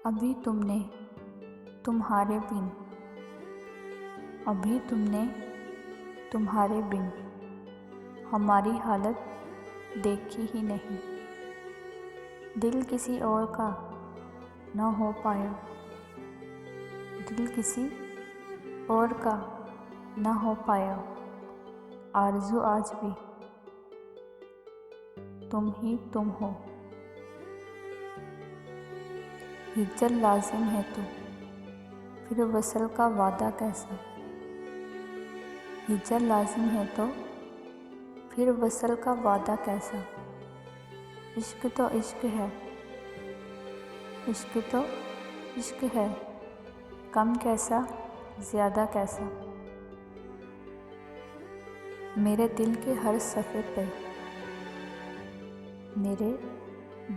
अभी तुमने तुम्हारे बिन, अभी तुमने तुम्हारे बिन हमारी हालत देखी ही नहीं। दिल किसी और का न हो पाया, दिल किसी और का न हो पाया। आरज़ू आज भी तुम ही तुम हो। हिज्जत लाजिम है तो फिर वसल का वादा कैसा। हिज्जत लाजिम है तो फिर वसल का वादा कैसा। इश्क तो इश्क है, इश्क तो इश्क है, कम कैसा ज़्यादा कैसा। मेरे दिल के हर सफ़े पे, मेरे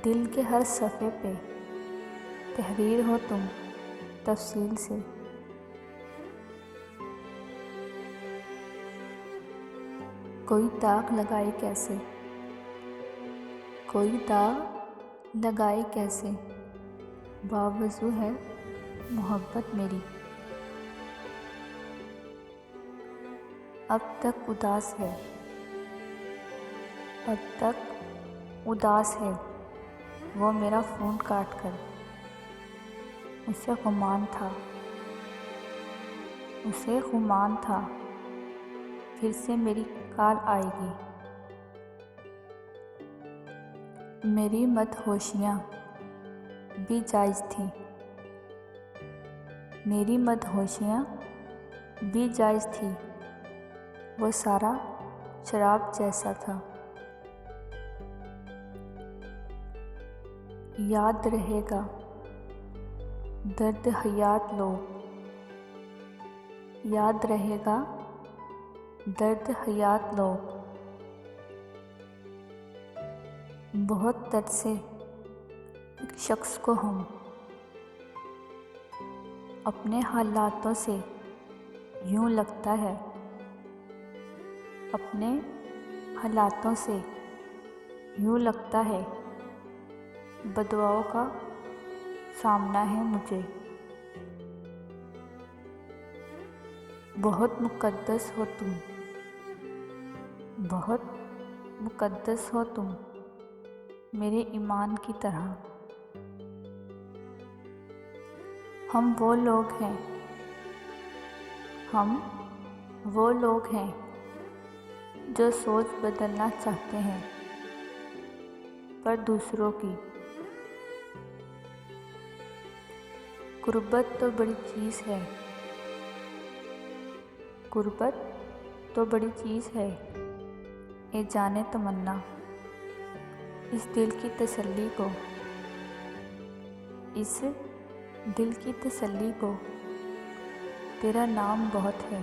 दिल के हर सफ़े पे तहरीर हो तुम तफसील से। कोई दाग लगाए कैसे, कोई दाग लगाए कैसे, बावजू है मोहब्बत मेरी। अब तक उदास है, अब तक उदास है वो मेरा फ़ोन काट कर। उसे गुमान था, उसे गुमान था फिर से मेरी कॉल आएगी। मेरी मदहोशियाँ भी जायज़ थी, मेरी मदहोशियाँ भी जायज़ थी। वो सारा शराब जैसा था। याद रहेगा दर्द हयात लोग, याद रहेगा दर्द हयात लोग। बहुत तरसे एक शख्स को हम अपने हालातों से यूँ लगता है, अपने हालातों से यूँ लगता है बदवाओं का सामना है मुझे। बहुत मुक़द्दस हो तुम, बहुत मुक़द्दस हो तुम मेरे ईमान की तरह। हम वो लोग हैं, हम वो लोग हैं जो सोच बदलना चाहते हैं पर दूसरों की। गुर्बत तो बड़ी चीज़ है, गुर्बत तो बड़ी चीज़ है ए जाने तमन्ना। इस दिल की तसल्ली को, इस दिल की तसल्ली को तेरा नाम बहुत है।